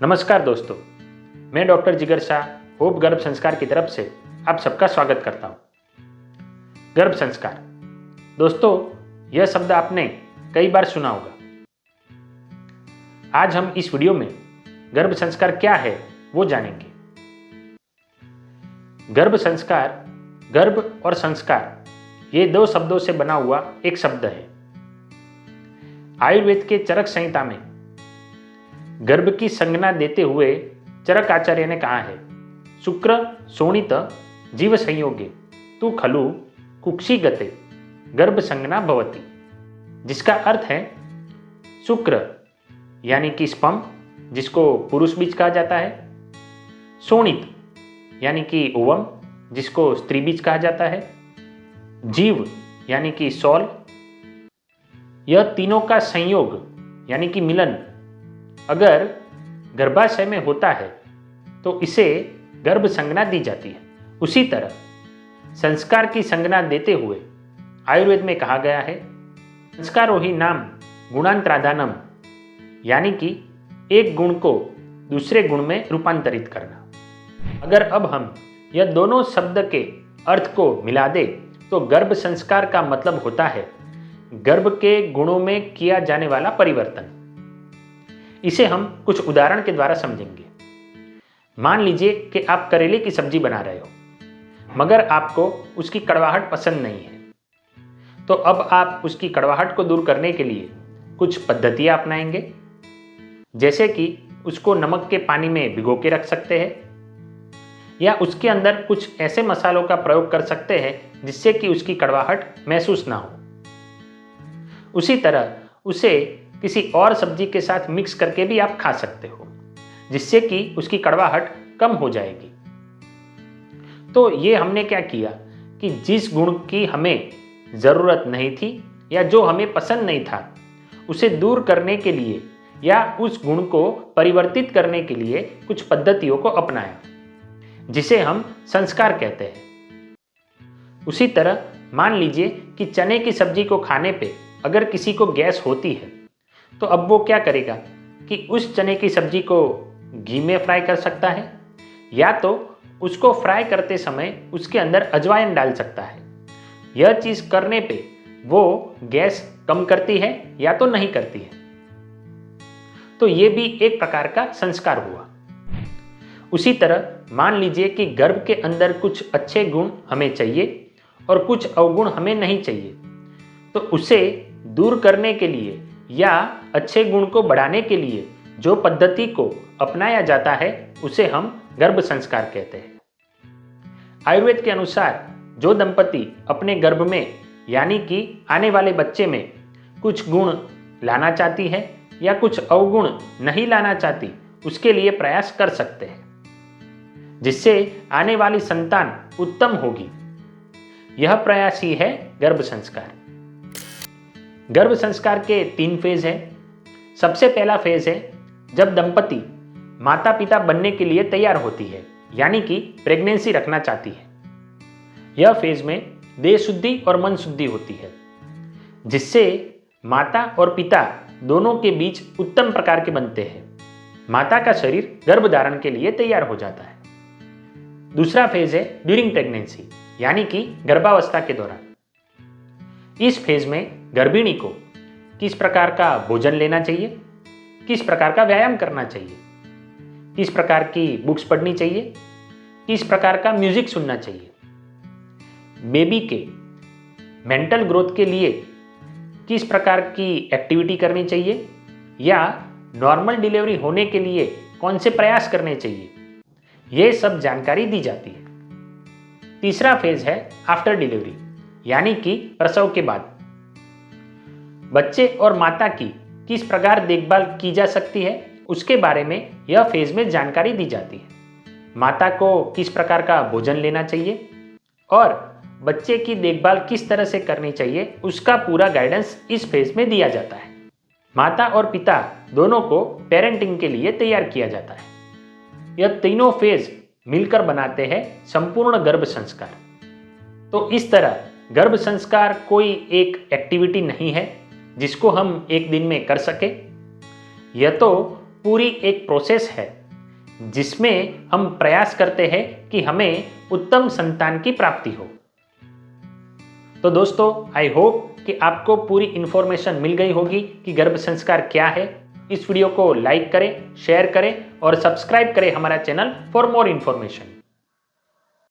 नमस्कार दोस्तों, मैं डॉक्टर जिगर शाह होप गर्भ संस्कार की तरफ से आप सबका स्वागत करता हूँ। गर्भ संस्कार दोस्तों, यह शब्द आपने कई बार सुना होगा। आज हम इस वीडियो में गर्भ संस्कार क्या है वो जानेंगे। गर्भ संस्कार, गर्भ और संस्कार ये दो शब्दों से बना हुआ एक शब्द है। आयुर्वेद के चरक संहिता में गर्भ की संज्ञा देते हुए चरक आचार्य ने कहा है, शुक्र शोणित जीव संयोगे तु खलु कुक्षी गते गर्भ संज्ञा भवति, जिसका अर्थ है शुक्र यानी कि स्पर्म जिसको पुरुष बीज कहा जाता है, शोणित यानी कि ओवम जिसको स्त्री बीज कहा जाता है, जीव यानी कि सॉल, यह तीनों का संयोग यानी कि मिलन अगर गर्भाशय में होता है तो इसे गर्भ संज्ञा दी जाती है। उसी तरह संस्कार की संज्ञा देते हुए आयुर्वेद में कहा गया है, संस्कारो ही नाम गुणांतराधानम, यानी कि एक गुण को दूसरे गुण में रूपांतरित करना। अगर अब हम यह दोनों शब्द के अर्थ को मिला दे तो गर्भ संस्कार का मतलब होता है गर्भ के गुणों में किया जाने वाला परिवर्तन। इसे हम कुछ उदाहरण के द्वारा समझेंगे। मान लीजिए कि आप करेले की सब्जी बना रहे हो, मगर आपको उसकी कड़वाहट पसंद नहीं है, तो अब आप उसकी कड़वाहट को दूर करने के लिए कुछ पद्धतियां अपनाएंगे। जैसे कि उसको नमक के पानी में भिगो के रख सकते हैं, या उसके अंदर कुछ ऐसे मसालों का प्रयोग कर सकते हैं जिससे कि उसकी कड़वाहट महसूस ना हो। उसी तरह उसे किसी और सब्जी के साथ मिक्स करके भी आप खा सकते हो, जिससे कि उसकी कड़वाहट कम हो जाएगी। तो ये हमने क्या किया कि जिस गुण की हमें ज़रूरत नहीं थी या जो हमें पसंद नहीं था, उसे दूर करने के लिए या उस गुण को परिवर्तित करने के लिए कुछ पद्धतियों को अपनाया, जिसे हम संस्कार कहते हैं। उसी तरह मान लीजिए कि चने की सब्जी को खाने पे अगर किसी को गैस होती है, तो अब वो क्या करेगा कि उस चने की सब्जी को घी में फ्राई कर सकता है, या तो उसको फ्राई करते समय उसके अंदर अजवाइन डाल सकता है। यह चीज़ करने पे वो गैस कम करती है या तो नहीं करती है। तो ये भी एक प्रकार का संस्कार हुआ। उसी तरह मान लीजिए कि गर्भ के अंदर कुछ अच्छे गुण हमें चाहिए और कुछ अवगुण हमें नहीं चाहिए, तो उसे दूर करने के लिए या अच्छे गुण को बढ़ाने के लिए जो पद्धति को अपनाया जाता है उसे हम गर्भ संस्कार कहते हैं। आयुर्वेद के अनुसार जो दंपति अपने गर्भ में यानी कि आने वाले बच्चे में कुछ गुण लाना चाहती है या कुछ अवगुण नहीं लाना चाहती, उसके लिए प्रयास कर सकते हैं, जिससे आने वाली संतान उत्तम होगी। यह प्रयास ही है गर्भ संस्कार। गर्भ संस्कार के 3 फेज हैं। सबसे पहला फेज है जब दंपति माता पिता बनने के लिए तैयार होती है, यानी कि प्रेगनेंसी रखना चाहती है। यह फेज में देह शुद्धि और मन शुद्धि होती है, जिससे माता और पिता दोनों के बीज उत्तम प्रकार के बनते हैं। माता का शरीर गर्भ धारण के लिए तैयार हो जाता है। दूसरा फेज है ड्यूरिंग प्रेगनेंसी, यानी कि गर्भावस्था के दौरान। इस फेज में गर्भिणी को किस प्रकार का भोजन लेना चाहिए, किस प्रकार का व्यायाम करना चाहिए, किस प्रकार की बुक्स पढ़नी चाहिए, किस प्रकार का म्यूजिक सुनना चाहिए, बेबी के मेंटल ग्रोथ के लिए किस प्रकार की एक्टिविटी करनी चाहिए, या नॉर्मल डिलीवरी होने के लिए कौन से प्रयास करने चाहिए, ये सब जानकारी दी जाती है। तीसरा फेज है आफ्टर डिलीवरी, यानी कि प्रसव के बाद। बच्चे और माता की किस प्रकार देखभाल की जा सकती है उसके बारे में यह फेज में जानकारी दी जाती है। माता को किस प्रकार का भोजन लेना चाहिए और बच्चे की देखभाल किस तरह से करनी चाहिए, उसका पूरा गाइडेंस इस फेज में दिया जाता है। माता और पिता दोनों को पेरेंटिंग के लिए तैयार किया जाता है। यह तीनों फेज मिलकर बनाते हैं संपूर्ण गर्भ संस्कार। तो इस तरह गर्भ संस्कार कोई एक एक्टिविटी नहीं है जिसको हम एक दिन में कर सके। यह तो पूरी एक प्रोसेस है जिसमें हम प्रयास करते हैं कि हमें उत्तम संतान की प्राप्ति हो। तो दोस्तों, आई होप कि आपको पूरी इंफॉर्मेशन मिल गई होगी कि गर्भ संस्कार क्या है। इस वीडियो को लाइक करें, शेयर करें और सब्सक्राइब करें हमारा चैनल फॉर मोर इंफॉर्मेशन।